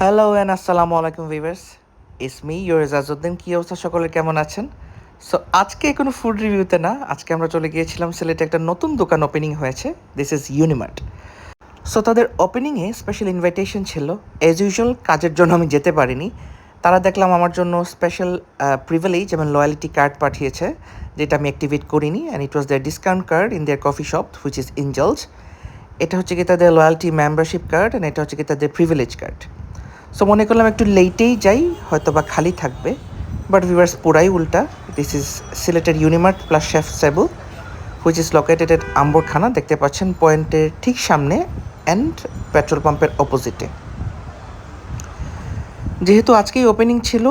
Hello and আসসালামু আলাইকুম viewers, it's me your এজাজউদ্দিন। কী অবস্থা সকলের, কেমন আছেন? সো আজকে কোনো ফুড রিভিউতে না, আজকে আমরা চলে গিয়েছিলাম সিলেটে, একটা নতুন দোকান ওপেনিং হয়েছে। This is Unimart. সো তাদের ওপেনিংয়ে স্পেশাল ইনভাইটেশন ছিল। অ্যাজ ইউজুয়াল কাজের জন্য আমি যেতে পারিনি। তারা দেখলাম আমার জন্য স্পেশাল প্রিভিলেজ এবং লয়্যালিটি কার্ড পাঠিয়েছে, যেটা আমি অ্যাক্টিভেট করিনি, and it was their discount card in their coffee shop which is Injals. এটা হচ্ছে কি তাদের লয়্যালিটি মেম্বারশিপ কার্ড, অ্যান্ড এটা হচ্ছে কি তাদের প্রিভিলেজ কার্ড। সো মনে করলাম একটু লেটেই যাই, হয়তো বা খালি থাকবে, বাট ভিউয়ার্স পুরাই উল্টা। দিস ইজ সিলেটের Unimart plus chef সেবল which is located এট আম্বরখানা, দেখতে পাচ্ছেন পয়েন্টের ঠিক সামনে অ্যান্ড পেট্রোল পাম্পের অপোজিটে। যেহেতু আজকেই ওপেনিং ছিল,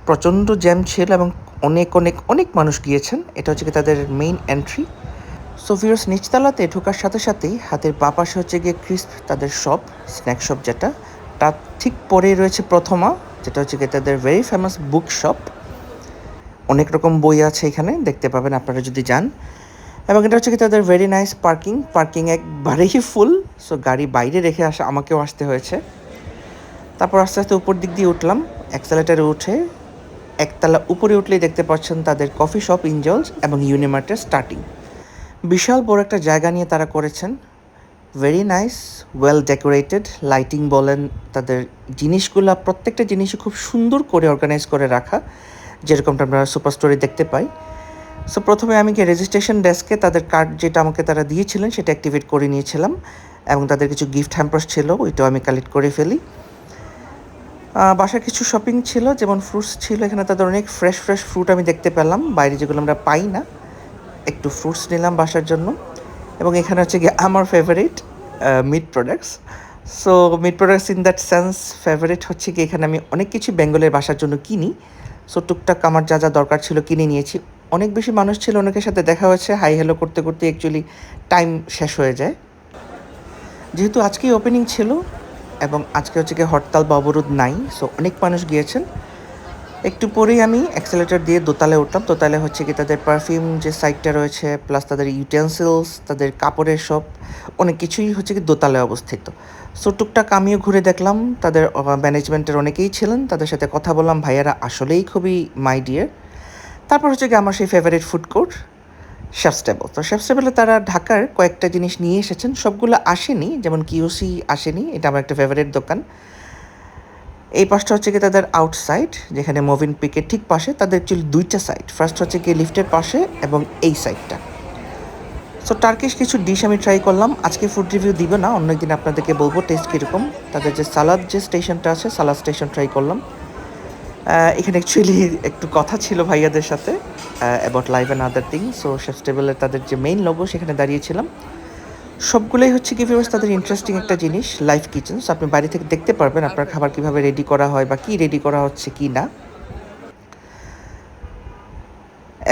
প্রচণ্ড জ্যাম ছিল এবং অনেক অনেক অনেক মানুষ গিয়েছেন। এটা হচ্ছে কি তাদের মেইন এন্ট্রি। সো ভিউয়ার্স নিচতলাতে ঢোকার সাথে সাথেই হাতের বাঁ পাশে হচ্ছে গিয়ে ক্রিস্প তাদের শপ, স্ন্যাক শপ যেটা, তার ঠিক পরেই রয়েছে প্রথমা, যেটা হচ্ছে গিয়ে তাদের ভেরি ফেমাস বুক শপ। অনেক রকম বই আছে এখানে, দেখতে পাবেন আপনারা যদি যান। এবং এটা হচ্ছে কি তাদের ভেরি নাইস পার্কিং একবারেই ফুল। সো গাড়ি বাইরে রেখে আমাকেও আসতে হয়েছে। তারপর আস্তে আস্তে উপর দিক দিয়ে উঠলাম, অ্যাক্সেলেটারে উঠে একতলা উপরে উঠলেই দেখতে পাচ্ছেন তাদের কফি শপ ইনজলস এবং ইউনিমার্টের স্টার্টিং। বিশাল বড় একটা জায়গা নিয়ে তারা করেছেন, very nice, well decorated. Lighting বলেন, তাদের জিনিসগুলো প্রত্যেকটা জিনিসই খুব সুন্দর করে অর্গানাইজ করে রাখা, যেরকমটা আমরা সুপার স্টোরে দেখতে পাই। সো প্রথমে আমি কি রেজিস্ট্রেশন ডেস্কে তাদের কার্ড যেটা আমাকে তারা দিয়েছিলেন সেটা অ্যাক্টিভেট করে নিয়েছিলাম, এবং তাদের কিছু গিফট হ্যাম্পার্স ছিল, ওইটাও আমি কালেক্ট করে ফেলি। বাসার কিছু শপিং ছিল, যেমন ফ্রুটস ছিল এখানে, তাদের অনেক ফ্রেশ ফ্রেশ ফ্রুট আমি দেখতে পেলাম, বাইরে যেগুলো আমরা পাই না। একটু ফ্রুটস নিলাম বাসার জন্য। এবং এখানে হচ্ছে গিয়ে আমার favourite meat products. So meat products in that sense favourite হচ্ছে কি, এখানে আমি অনেক কিছু বেঙ্গলের বাসার জন্য কিনি। সো টুকটাক আমার যা যা দরকার ছিল কিনে নিয়েছি। অনেক বেশি মানুষ ছিল, অনেকের সাথে দেখা হয়েছে, হাই হ্যালো করতে করতে অ্যাকচুয়ালি টাইম শেষ হয়ে যায়। যেহেতু আজকেই ওপেনিং ছিল এবং আজকে হচ্ছে গিয়ে হরতাল বা অবরোধ নাই, সো অনেক মানুষ গিয়েছেন। একটু পরেই আমি অ্যাক্সেলেটার দিয়ে দোতলায় উঠলাম। দোতলায় হচ্ছে কি তাদের পারফিউম যে সাইটটা রয়েছে, প্লাস তাদের ইউটেন্সিলস, তাদের কাপড়ের শপ, অনেক কিছুই হচ্ছে কি দোতলায় অবস্থিত। সো টুকটাক আমিও ঘুরে দেখলাম, তাদের ম্যানেজমেন্টের অনেকেই ছিলেন, তাদের সাথে কথা বললাম, ভাইয়ারা আসলেই খুবই মাই ডিয়ার। তারপর হচ্ছে কি আমার সেই favourite food court chefs table. তো শেফস টেবলে তারা ঢাকার কয়েকটা জিনিস নিয়ে এসেছেন, সবগুলো আসেনি, যেমন কিউসি আসেনি, এটা আমার একটা ফেভারিট দোকান। এই পাশটা হচ্ছে কি তাদের আউটসাইড, যেখানে মোভিন পিকের ঠিক পাশে তাদের অ্যাকচুয়ালি দুইটা সাইড, ফার্স্ট হচ্ছে কি লিফটের পাশে এবং এই সাইডটা। সো টার্কিশ কিছু ডিশ আমি ট্রাই করলাম, আজকে ফুড রিভিউ দিব না, অন্য একদিন আপনাদেরকে বলবো টেস্ট কীরকম। তাদের যে সালাদ যে স্টেশনটা আছে, সালাদ স্টেশন ট্রাই করলাম। এখানে অ্যাকচুয়ালি একটু কথা ছিল ভাইয়াদের সাথে about live and other thing. So chef টেবলের তাদের যে মেইন লোগো, সেখানে দাঁড়িয়েছিলাম। সবগুলোই হচ্ছে কি ভিউয়ার্স তাদের ইন্টারেস্টিং একটা জিনিস, লাইভ কিচেন। আপনি বাইরে থেকে দেখতে পারবেন আপনার খাবার কীভাবে রেডি করা হয় বা কী রেডি করা হচ্ছে কি না।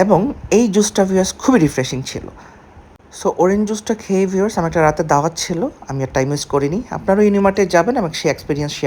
এবং এই জুসটা ভিউয়ার্স খুবই রিফ্রেশিং ছিল। সো অরেঞ্জ জুসটা খেয়ে ভিউয়ার্স আমার একটা রাতে দাওয়াত ছিল, আমি আর টাইম ওয়েস্ট করিনি। আপনারাও ইউনিমার্টে যাবেন এবং সেই এক্সপিরিয়েন্স শেয়ার